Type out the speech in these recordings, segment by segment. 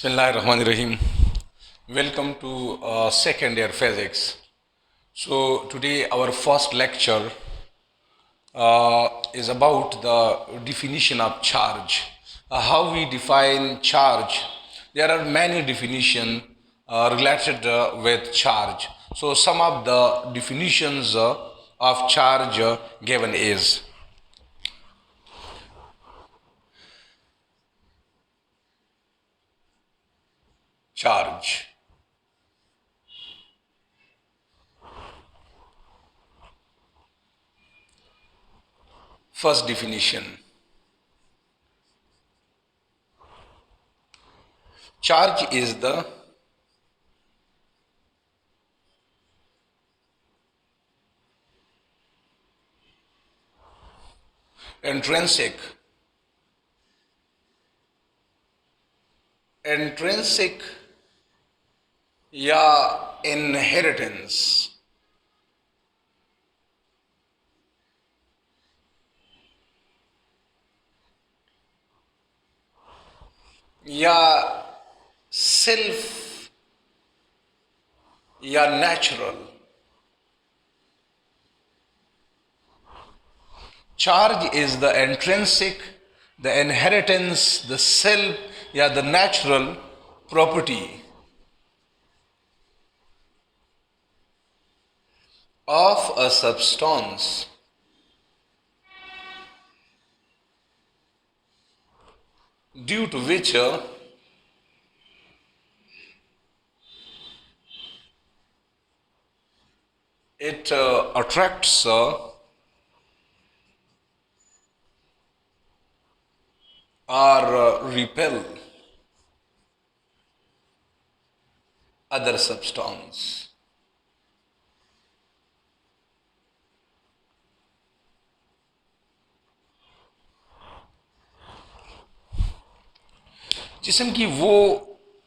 Bismillahirrahmanirrahim. Welcome to second year physics. So today our first lecture is about the definition of charge. How we define charge. There are many definitions related with charge. So some of the definitions of charge given is charge. First definition. Charge is the intrinsic या inheritance या self या natural. Charge is the intrinsic, the inheritance, the self, या the natural property of a substance due to which it attracts or repel other substance. जिस्म की वो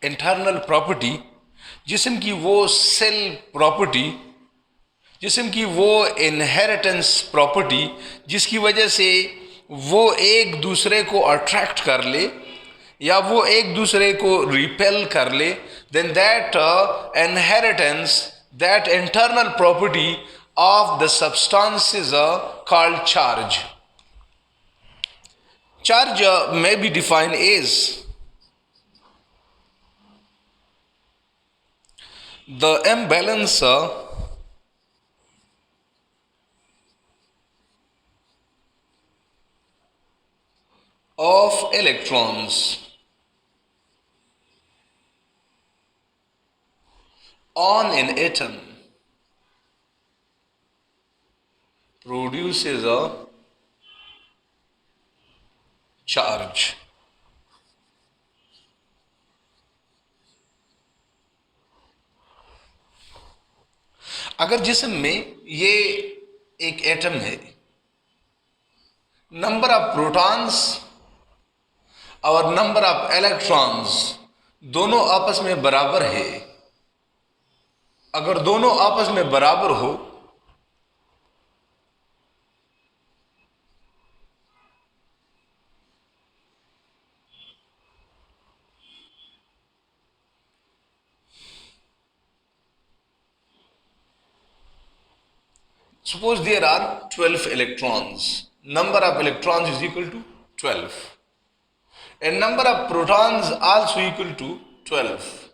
internal property, जिस्म की वो सेल प्रॉपर्टी, जिस्म की वो इनहेरिटेंस प्रॉपर्टी जिसकी वजह से वो एक दूसरे को अट्रैक्ट कर ले या वो एक दूसरे को रिपेल कर ले, then that inheritance, that internal property of the substance is called charge. Charge may be defined as the imbalance of electrons on an atom produces a charge. अगर जिस्म में ये एक एटम है, नंबर ऑफ प्रोटॉन्स और number of electrons दोनों आपस में बराबर है. अगर दोनों आपस में बराबर हो suppose there are 12 electrons, number of electrons is equal to 12 and number of protons also equal to 12,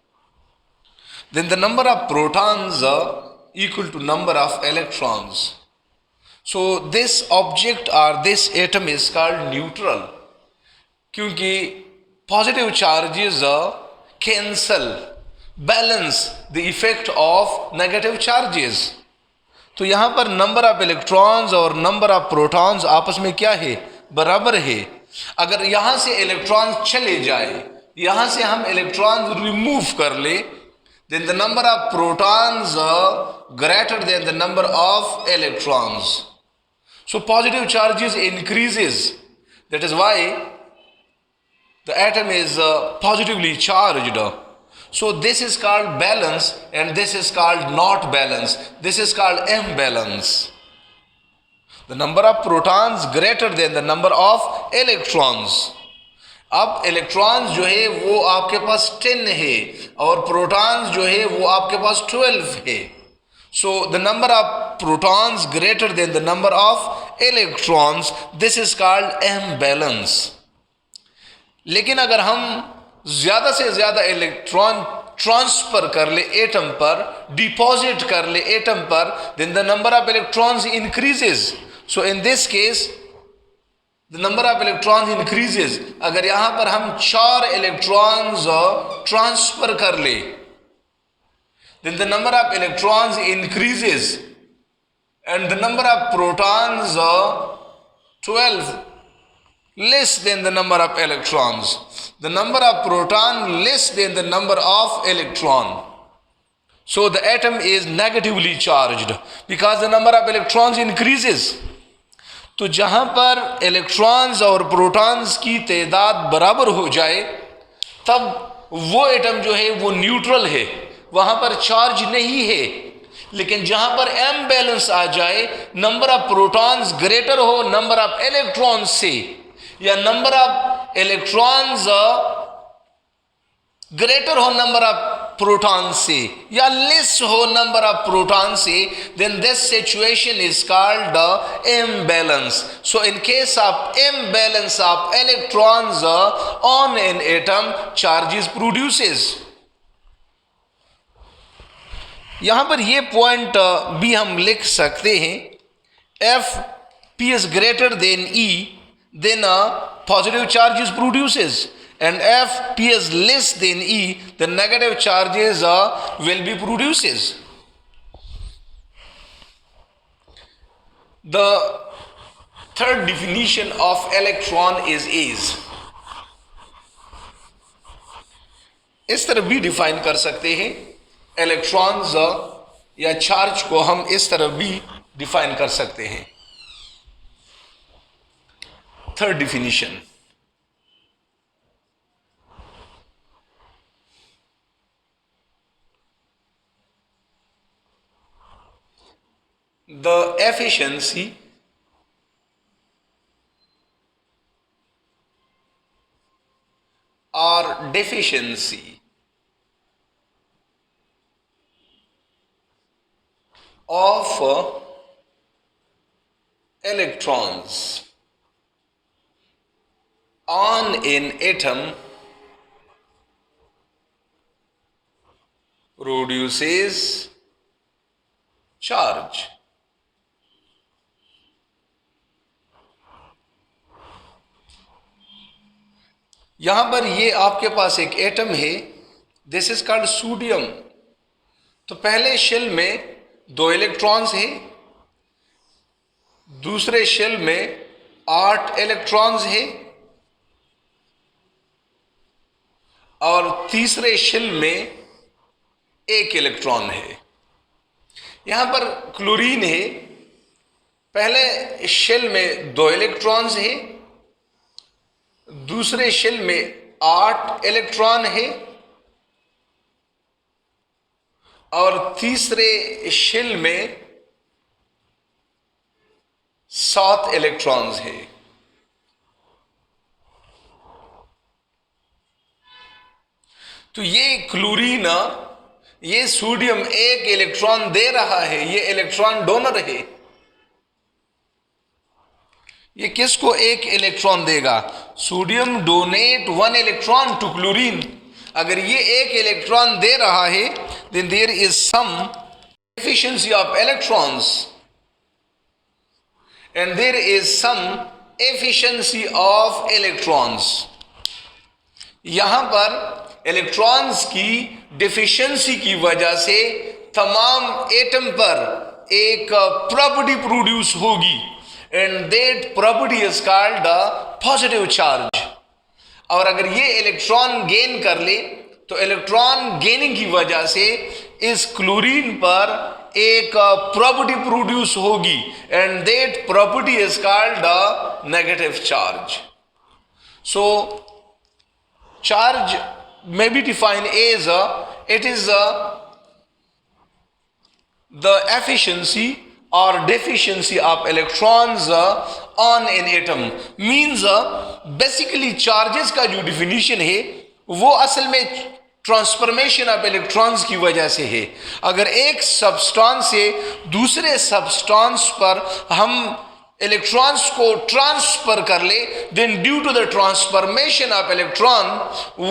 then the number of protons are equal to number of electrons. So this object or this atom is called neutral क्योंकि positive charges cancel, balance the effect of negative charges. तो यहां पर number of electrons और number of protons आपस में क्या है, बराबर है. अगर यहां से इलेक्ट्रॉन चले जाए, यहां से हम इलेक्ट्रॉन्स रिमूव कर ले, then the number of protons greater than the number of electrons. So positive charges increases, that is why the atom is positively charged. So this is called balance and this is called not balance. This is called imbalance. The number of protons greater than the number of electrons. अब electrons जो है वो आपके पास 10 है और protons जो है वो आपके पास 12 है. So the number of protons greater than the number of electrons, this is called imbalance. लेकिन अगर हम ज्यादा से ज्यादा इलेक्ट्रॉन ट्रांसफर कर ले एटम पर, डिपॉजिट कर ले एटम पर, then the number of electrons increases. So in this case the number of electrons increases. अगर यहां पर हम 4 इलेक्ट्रॉन्स ट्रांसफर कर ले, then the number of electrons increases and the number of protons are 12 less than the number of electrons. The number of proton less than the number of electron. So the atom is negatively charged because the number of electrons increases. तो जहां पर electrons और protons की तादाद बराबर हो जाए तब वो एटम जो है वो न्यूट्रल है, वहां पर चार्ज नहीं है. लेकिन जहां पर इम्बैलेंस आ जाए, नंबर ऑफ प्रोटॉन्स ग्रेटर हो नंबर ऑफ इलेक्ट्रॉन्स से, या नंबर ऑफ इलेक्ट्रॉन्स ग्रेटर हो नंबर ऑफ प्रोटॉन से, या लेस हो नंबर ऑफ प्रोटॉन से, then this situation is called imbalance. So in case of imbalance of electrons on an atom, charges produces. यहां पर ये पॉइंट भी हम लिख सकते हैं, if p is greater than e, then positive charges produces, and if p is less than e, the negative charges will be produces. The third definition of electron is इस तरह भी डिफाइन कर सकते हैं. इलेक्ट्रॉन्स या charge को हम इस तरह भी डिफाइन कर सकते हैं. Third definition, the efficiency or deficiency of electrons on an atom produces charge. यहां पर ये आपके पास एक एटम है, दिस इज कॉल्ड सोडियम. तो पहले शेल में 2 इलेक्ट्रॉन्स हैं, दूसरे शेल में 8 इलेक्ट्रॉन्स हैं और तीसरे शेल में 1 इलेक्ट्रॉन है. यहां पर क्लोरीन है, पहले शेल में 2 इलेक्ट्रॉन्स हैं, दूसरे शेल में 8 इलेक्ट्रॉन है और तीसरे शेल में 7 इलेक्ट्रॉन्स है. तो ये क्लोरीन, ये सोडियम 1 इलेक्ट्रॉन दे रहा है, ये इलेक्ट्रॉन डोनर है. ये किसको 1 इलेक्ट्रॉन देगा? Sodium donate 1 electron to chlorine. अगर ये 1 इलेक्ट्रॉन दे रहा है, then there is some efficiency of electrons and there is some efficiency of electrons. यहां पर इलेक्ट्रॉन्स की डिफिशियंसी की वजह से तमाम एटम पर एक प्रॉपर्टी प्रोड्यूस होगी and that property is called positive charge. और अगर ये इलेक्ट्रॉन गेन कर ले तो इलेक्ट्रॉन गेनिंग की वजह से इस क्लोरीन पर एक प्रॉपर्टी प्रोड्यूस होगी and that property is called negative charge. So charge may be defined as it is the efficiency or deficiency of electrons on an atom means basically charges का जो definition है वो असल में transformation of electrons की वजह से है। अगर एक सब्सटेंस से दूसरे सब्सटेंस पर हम इलेक्ट्रॉन्स को ट्रांसफर कर ले, then due to the transformation of electron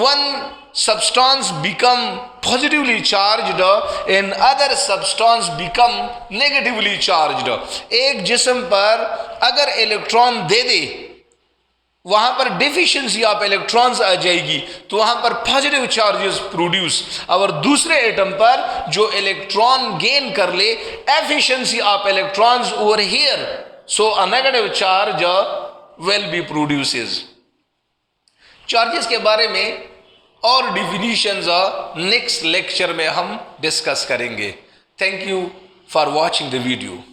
one substance become positively charged and other substance become negatively charged। एक जिस्म पर अगर इलेक्ट्रॉन दे दे वहां पर डिफिशियंसी ऑफ इलेक्ट्रॉन्स आ जाएगी तो वहां पर पॉजिटिव चार्जेस प्रोड्यूस, और दूसरे एटम पर जो इलेक्ट्रॉन गेन कर ले efficiency of electrons over here, so a negative charge will be produces. Charges के बारे में और डिफिनीशंस नेक्स्ट लेक्चर में हम डिस्कस करेंगे। Thank you for watching the video.